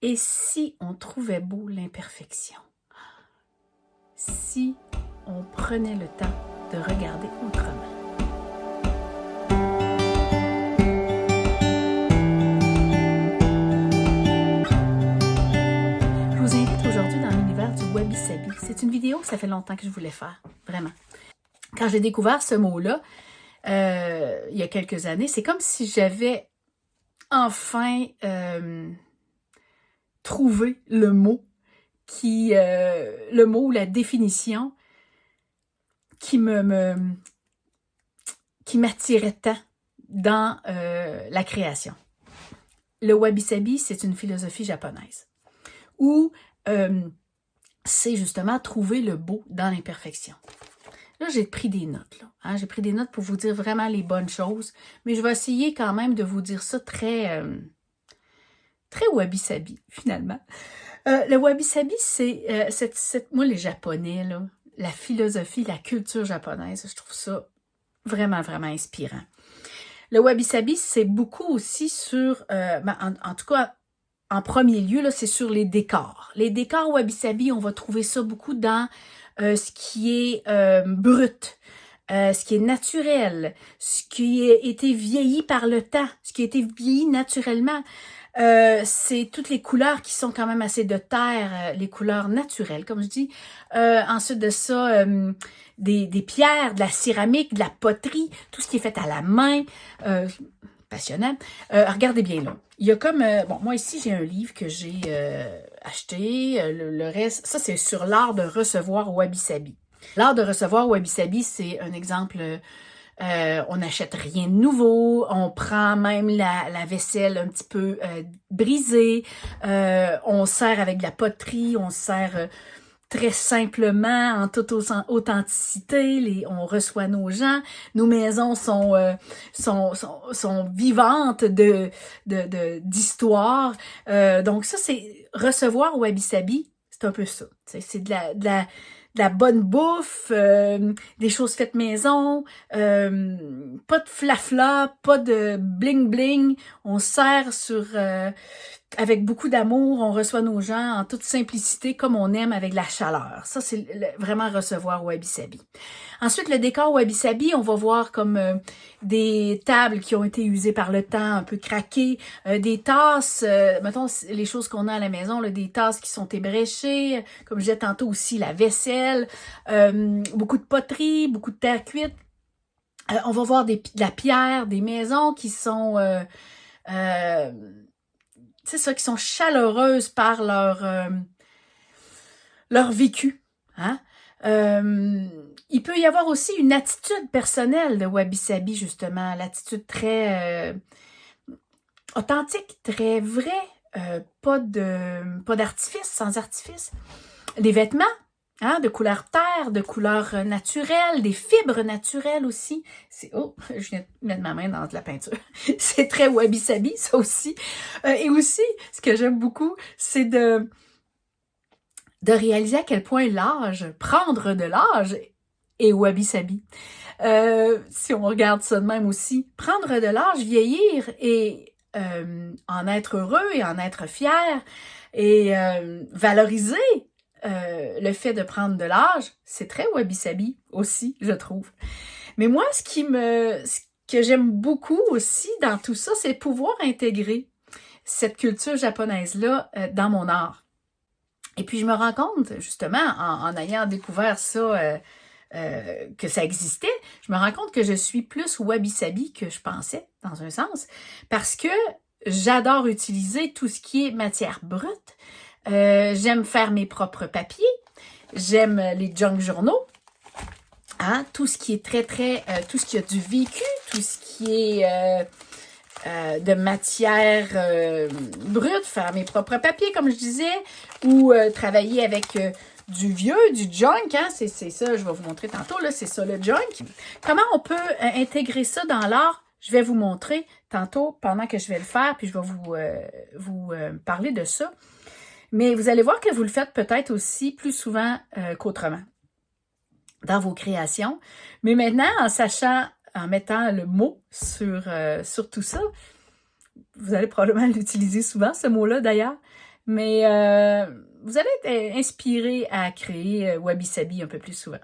Et si on trouvait beau l'imperfection? Si on prenait le temps de regarder autrement? Je vous invite aujourd'hui dans l'univers du wabi-sabi. C'est une vidéo que ça fait longtemps que je voulais faire, vraiment. Quand j'ai découvert ce mot-là, il y a quelques années, c'est comme si j'avais enfin trouvé le mot ou la définition qui m'attirait tant dans la création. Le wabi-sabi, c'est une philosophie japonaise où c'est justement trouver le beau dans l'imperfection. Là, j'ai pris des notes. J'ai pris des notes pour vous dire vraiment les bonnes choses, mais je vais essayer quand même de vous dire ça très wabi-sabi, finalement. Le wabi-sabi, c'est moi, les Japonais, là, la philosophie, la culture japonaise, je trouve ça vraiment, vraiment inspirant. Le wabi-sabi, c'est beaucoup aussi sur, en tout cas, en premier lieu, là, c'est sur les décors. Les décors wabi-sabi, on va trouver ça beaucoup dans ce qui est brut, ce qui est naturel, ce qui a été vieilli par le temps, ce qui a été vieilli naturellement. C'est toutes les couleurs qui sont quand même assez de terre, les couleurs naturelles, comme je dis. Ensuite de ça, des pierres, de la céramique, de la poterie, tout ce qui est fait à la main. Passionnant. Regardez bien là. Il y a comme... bon, moi ici, j'ai un livre que j'ai acheté. Le reste, ça, c'est sur l'art de recevoir wabi-sabi. L'art de recevoir wabi-sabi, c'est un exemple... on n'achète rien de nouveau, on prend même la vaisselle un petit peu brisée, on sert avec de la poterie, on sert très simplement, en toute authenticité, on reçoit nos gens, nos maisons sont vivantes d'histoire. Donc ça, c'est recevoir wabi-sabi, c'est un peu ça. C'est de la bonne bouffe, des choses faites maison, pas de flafla, pas de bling-bling. On sert avec beaucoup d'amour, on reçoit nos gens en toute simplicité, comme on aime, avec la chaleur. Ça, c'est vraiment recevoir wabi-sabi. Ensuite, le décor wabi-sabi, on va voir comme des tables qui ont été usées par le temps, un peu craquées, des tasses, mettons les choses qu'on a à la maison, là, des tasses qui sont ébréchées, comme je disais tantôt aussi, la vaisselle, beaucoup de poterie, beaucoup de terre cuite. On va voir de la pierre, des maisons qui sont... c'est ça, qui sont chaleureuses par leur vécu. Hein? Il peut y avoir aussi une attitude personnelle de wabi-sabi, justement, l'attitude très authentique, très vraie, pas d'artifice, sans artifice. Les vêtements, hein, de couleur terre, de couleur naturelle, des fibres naturelles aussi. Oh, je viens de mettre ma main dans de la peinture. C'est très wabi-sabi, ça aussi. Et aussi, ce que j'aime beaucoup, c'est de réaliser à quel point prendre de l'âge est wabi-sabi. Si on regarde ça de même aussi, prendre de l'âge, vieillir et en être heureux et en être fier et valoriser le fait de prendre de l'âge, c'est très wabi-sabi aussi, je trouve. Mais moi, ce que j'aime beaucoup aussi dans tout ça, c'est pouvoir intégrer cette culture japonaise-là dans mon art. Et puis, je me rends compte, justement, en ayant découvert ça, que ça existait, je me rends compte que je suis plus wabi-sabi que je pensais, dans un sens, parce que j'adore utiliser tout ce qui est matière brute. J'aime faire mes propres papiers. J'aime les junk journaux. Hein? Tout ce qui est tout ce qui a du vécu, tout ce qui est de matière brute, faire mes propres papiers, comme je disais, ou travailler avec du vieux, du junk, hein? C'est ça, je vais vous montrer tantôt, là, c'est ça le junk. Comment on peut intégrer ça dans l'art? Je vais vous montrer tantôt pendant que je vais le faire, puis je vais vous parler de ça. Mais vous allez voir que vous le faites peut-être aussi plus souvent qu'autrement dans vos créations. Mais maintenant, en mettant le mot sur tout ça, vous allez probablement l'utiliser souvent, ce mot-là d'ailleurs, Mais vous allez être inspiré à créer Wabi Sabi un peu plus souvent.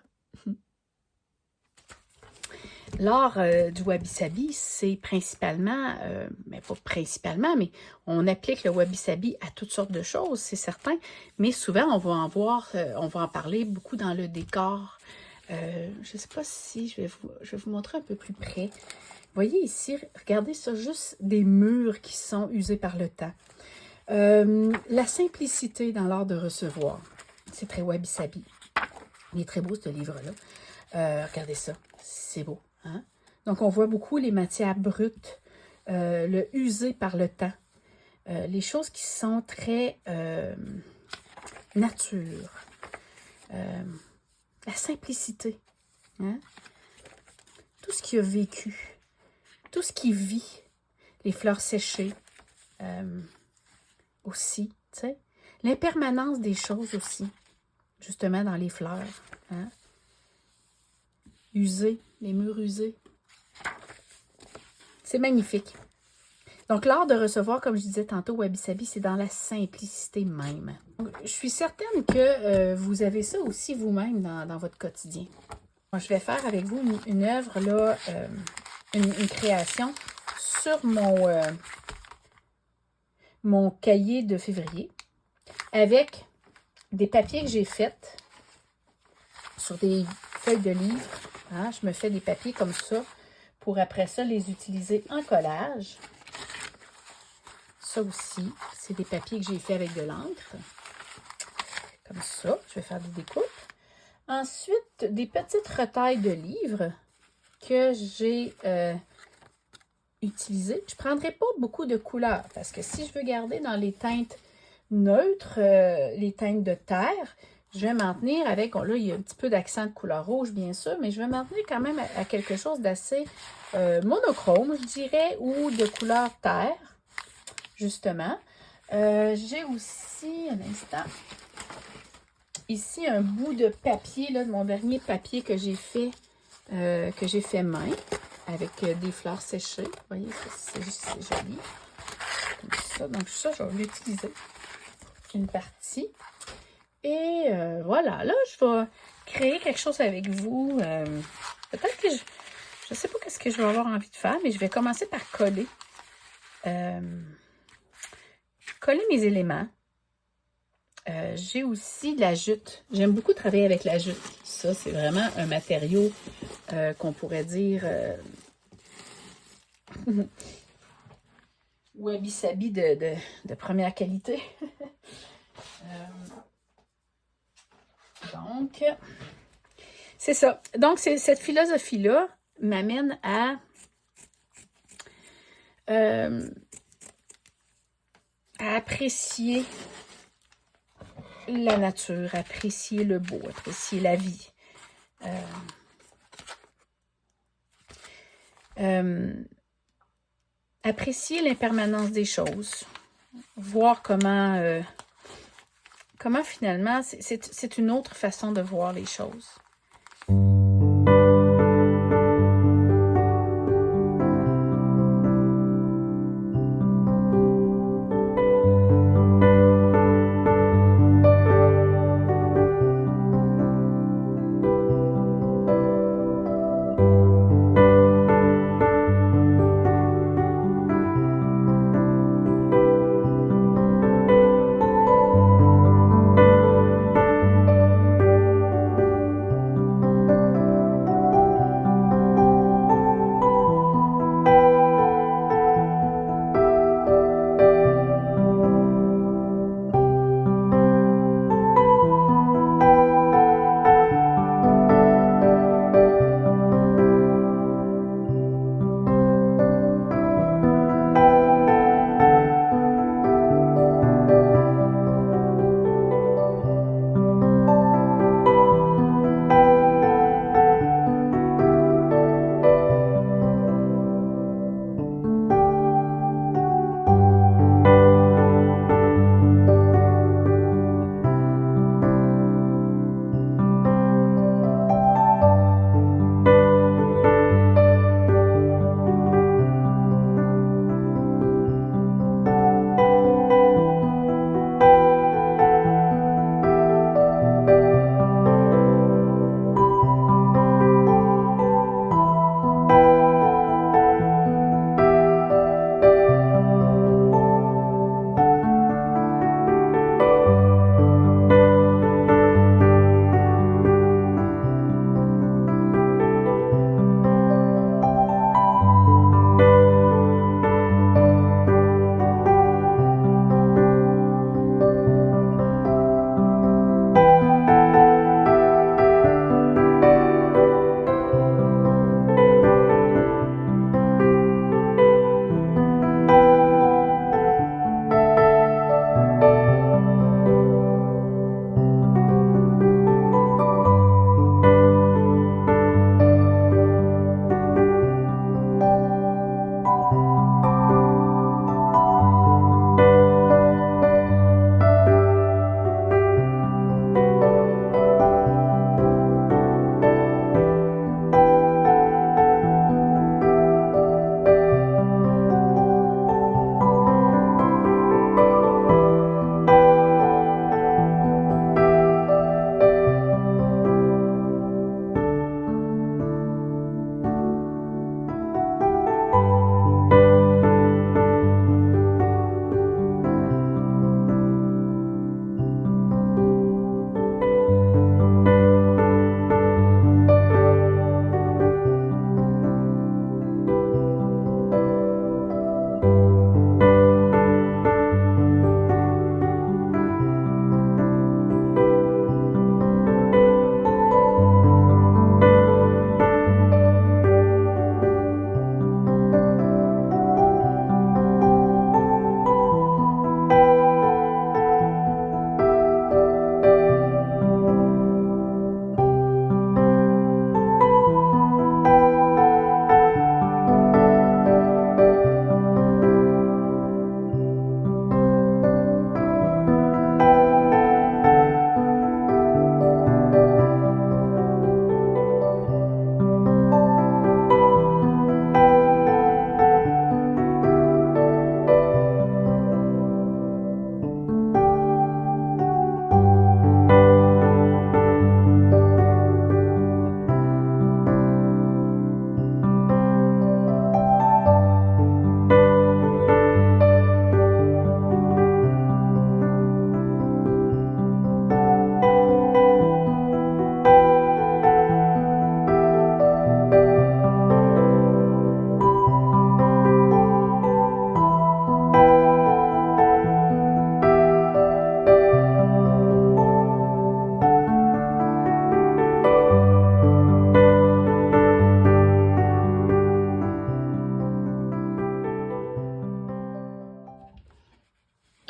L'art du wabi-sabi, c'est principalement, mais pas principalement, mais on applique le wabi-sabi à toutes sortes de choses, c'est certain, mais souvent on va on va en parler beaucoup dans le décor. Je ne sais pas si je vais vous montrer un peu plus près. Vous voyez ici, regardez ça, juste des murs qui sont usés par le temps. La simplicité dans l'art de recevoir, c'est très wabi-sabi. Il est très beau ce livre-là. Regardez ça, c'est beau. Hein? Donc, on voit beaucoup les matières brutes, le usé par le temps, les choses qui sont très nature, la simplicité, hein? Tout ce qui a vécu, tout ce qui vit, les fleurs séchées aussi, tu sais, l'impermanence des choses aussi, justement dans les fleurs, hein? Usés, les murs usés. C'est magnifique. Donc, l'art de recevoir, comme je disais tantôt, Wabi Sabi, c'est dans la simplicité même. Donc, je suis certaine que vous avez ça aussi vous-même dans votre quotidien. Moi, je vais faire avec vous une œuvre, là, une création sur mon cahier de février avec des papiers que j'ai faits sur des feuilles de livres. Hein? Je me fais des papiers comme ça pour après ça les utiliser en collage. Ça aussi, c'est des papiers que j'ai fait avec de l'encre. Comme ça, je vais faire des découpes. Ensuite, des petites retailles de livres que j'ai utilisées. Je ne prendrai pas beaucoup de couleurs parce que si je veux garder dans les teintes neutres, les teintes de terre, je vais m'en tenir avec, là, il y a un petit peu d'accent de couleur rouge, bien sûr, mais je vais m'en tenir quand même à quelque chose d'assez monochrome, je dirais, ou de couleur terre, justement. J'ai aussi, un instant, ici un bout de papier, là, de mon dernier papier que j'ai fait main, avec des fleurs séchées. Vous voyez, c'est joli. Comme ça. Donc ça, je vais l'utiliser. Une partie. Et voilà, là, je vais créer quelque chose avec vous. Peut-être que je ne sais pas ce que je vais avoir envie de faire, mais je vais commencer par coller. Coller mes éléments. J'ai aussi de la jute. J'aime beaucoup travailler avec la jute. Ça, c'est vraiment un matériau qu'on pourrait dire Wabi Sabi de première qualité. Donc, c'est ça. Donc, cette philosophie-là m'amène à apprécier la nature, apprécier le beau, apprécier la vie. Apprécier l'impermanence des choses. Voir comment finalement, c'est une autre façon de voir les choses.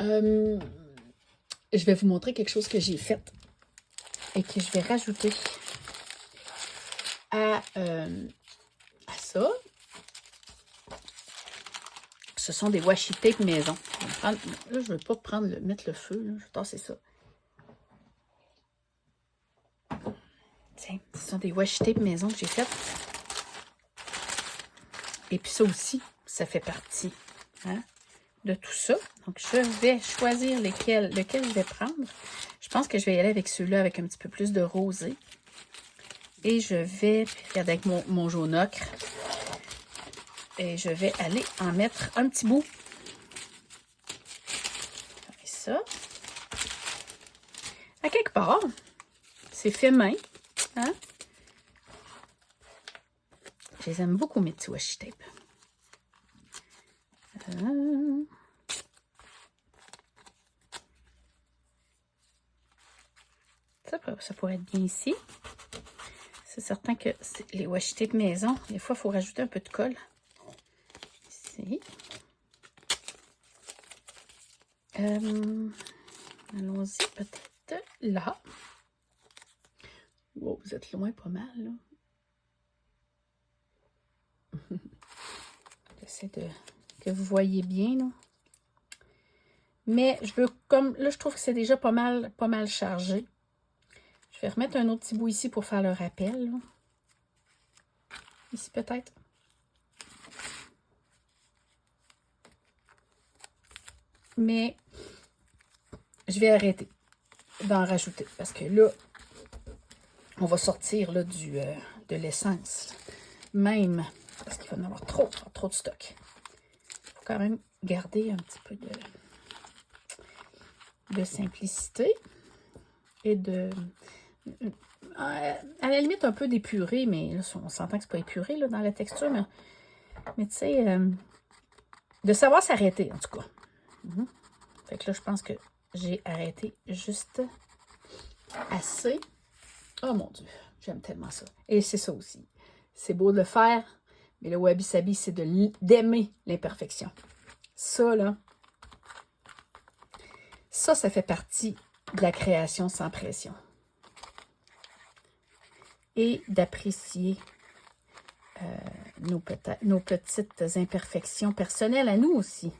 je vais vous montrer quelque chose que j'ai fait et que je vais rajouter à ça. Ce sont des washi tape maison. Là, je ne veux pas mettre le feu. Là. Je vais tasser ça. Tiens, ce sont des washi tape maison que j'ai faites. Et puis ça aussi, ça fait partie de tout ça. Donc, je vais choisir lequel je vais prendre. Je pense que je vais y aller avec ceux-là avec un petit peu plus de rosé. Et je vais regarder avec mon jaune ocre. Et je vais aller en mettre un petit bout. Et ça. À quelque part, c'est fait main. Hein? Je les aime beaucoup, mes petits washi tape. Ça pourrait être bien ici. C'est certain que les washi tape maison, des fois, il faut rajouter un peu de colle. Ici. Allons-y peut-être là. Wow, vous êtes loin pas mal, là. J'essaie que vous voyez bien, là. Mais je veux comme... Là, je trouve que c'est déjà pas mal chargé. Je vais remettre un autre petit bout ici pour faire le rappel, là. Ici, peut-être. Mais je vais arrêter d'en rajouter. Parce que là, on va sortir là, de l'essence. Même parce qu'il va y en avoir trop de stock. Il faut quand même garder un petit peu de simplicité et à la limite un peu d'épuré, mais là, on s'entend que c'est pas épuré là, dans la texture, mais tu sais, de savoir s'arrêter en tout cas. Fait que là, je pense que j'ai arrêté juste assez. Oh mon Dieu, j'aime tellement ça. Et c'est ça aussi. C'est beau de le faire, mais le wabi-sabi, c'est d'aimer l'imperfection. Ça, là, ça fait partie de la création sans pression. Et d'apprécier nos petites imperfections personnelles à nous aussi.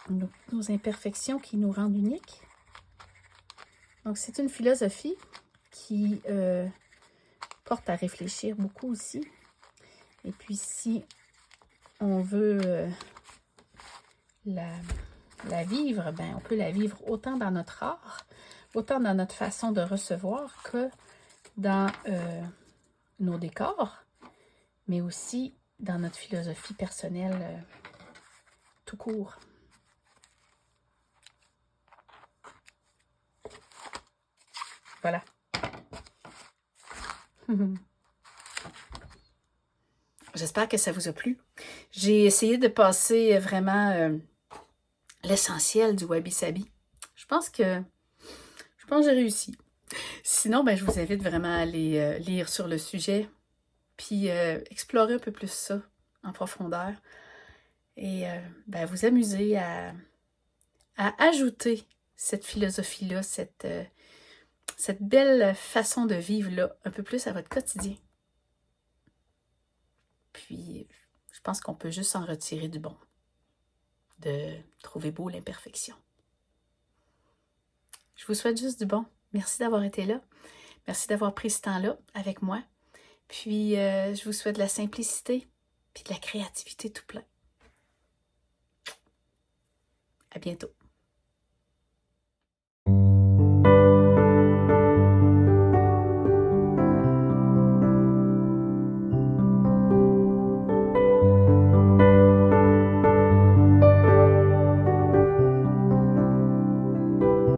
Nos imperfections qui nous rendent uniques. Donc, c'est une philosophie qui porte à réfléchir beaucoup aussi. Et puis, si on veut la vivre, ben, on peut la vivre autant dans notre art, autant dans notre façon de recevoir que dans nos décors, mais aussi dans notre philosophie personnelle tout court. Voilà. J'espère que ça vous a plu. J'ai essayé de passer vraiment l'essentiel du wabi-sabi. Je pense que j'ai réussi. Sinon, ben, je vous invite vraiment à aller lire sur le sujet, puis explorer un peu plus ça en profondeur et ben, vous amuser à ajouter cette philosophie-là, cette belle façon de vivre-là, un peu plus à votre quotidien. Puis, je pense qu'on peut juste en retirer du bon, de trouver beau l'imperfection. Je vous souhaite juste du bon. Merci d'avoir été là. Merci d'avoir pris ce temps-là avec moi. Puis, je vous souhaite de la simplicité puis de la créativité tout plein. À bientôt.